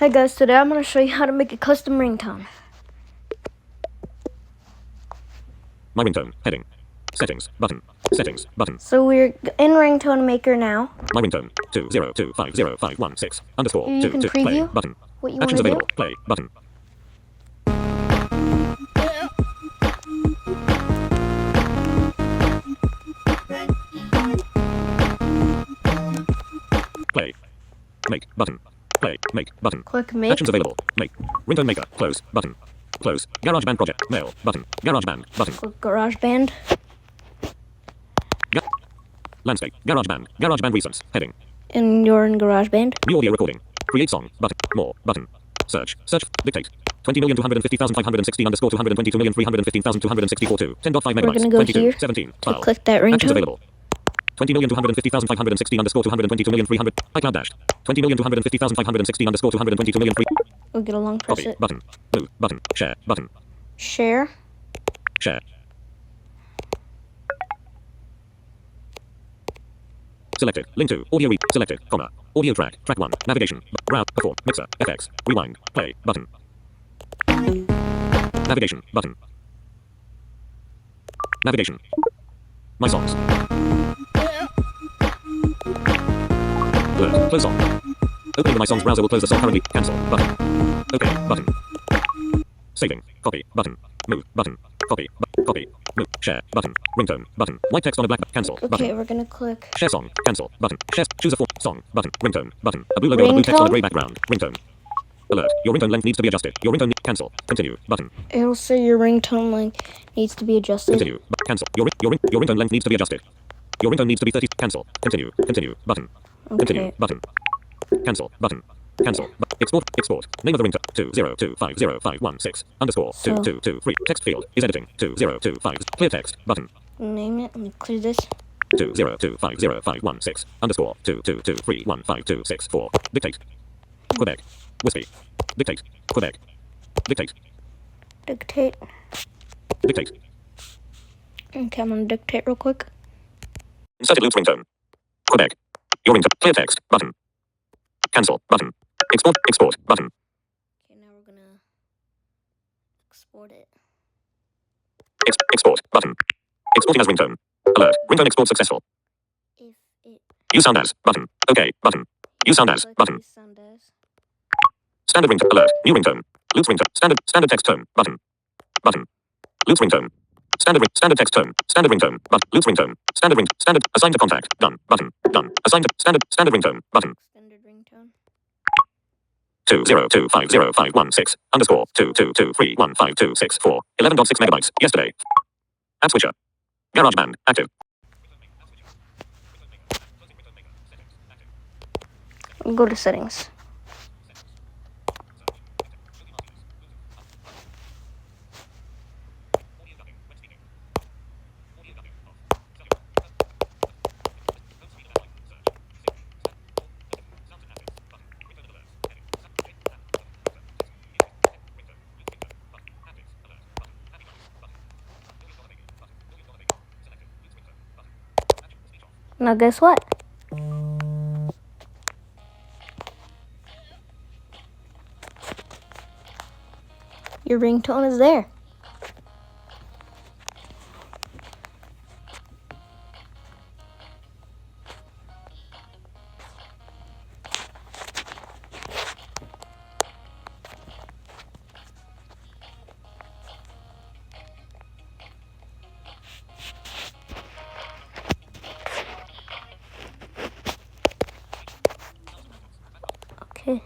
Hi guys, today I'm going to show you how to make a custom ringtone. My ringtone, heading, settings, button, settings, button. So we're in ringtone maker now. My ringtone, 202505516, underscore, You can play, preview button. what you want Actions to do. available, play, button. Play, make, button. Play, make, button. Click make. Actions available, make. Ringtone maker, close, button. Close, GarageBand project, mail, button. GarageBand, button. Click GarageBand. Landscape, GarageBand recents, heading. And you're in GarageBand. New audio recording. Create song, button. More, button. Search, dictate. 20,250,516 underscore 222,315,264 2. 10.5 megabytes. We're going to go 22, here 17. to File. click that Actions ringtone. available. 20,250,516 underscore 222,300. iCloud dashed. 20,250,516 underscore 222,300. We'll get along, press Copy, it. button. Move, button. Share, button. Share. Share. Selected. Link to. Audio read. Selected. Comma. Audio track. Track 1. Navigation. Browse. Perform. Mixer. FX. Rewind. Play. Button. Navigation. Button. Navigation. My songs. Alert. Close song. Opening the My Songs browser will close the song currently. Cancel. Button. OK. Button. Saving. Copy. Button. Move. Button. Copy. Copy. Move. Share. Button. Ringtone. Button. White text on a black. Cancel. Okay, Button. we're going to click. Share song. Cancel. Button. Share. Choose a form. Song. Button. Ringtone. Button. A blue logo on a blue text on a gray background. Ringtone. Alert. Your ringtone length needs to be adjusted. Your ringtone. Cancel. Continue. Button. It'll say your ringtone length needs to be adjusted. Continue. Cancel. Your ringtone length needs to be adjusted. Your ringtone needs to be 30. Cancel. Continue. Continue. Button. Continue. Okay. Button. Cancel. Button. Cancel. Export. Export. Name of the ringtone. 202505516 underscore 2223. Text field is editing. 2025. Clear text. Button. Name it. Let me clear this. 202505516 underscore 2223152664. Dictate. Quebec. Whiskey. Dictate. Quebec. Dictate. Dictate. Dictate. Okay, I'm going to dictate real quick. Inserted loops ringtone. Quebec. Your ringtone. Clear text. Button. Cancel. Button. Export. Export. Button. Okay, now we're going to export it. Export. Button. Exporting as ringtone. Alert. Ringtone export successful. If it Use sound as. Button. OK. Button. Use sound as. Button. use sound as. Standard ringtone. Alert. New ringtone. Loops ringtone. Standard text tone. Button. Button. Loops ringtone. Standard text tone. Standard ringtone. But loops ringtone. Standard assigned to contact. Done. Button. Done. Assigned to standard ringtone. Button. Extended ringtone. 202505516 underscore 22231526 11.6 megabytes. Yesterday. App switcher. GarageBand. Active. Go to settings. Now guess what? Your ringtone is there. Okay.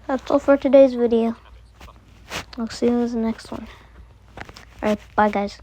That's all for today's video. I'll see you in the next one. Alright, bye guys.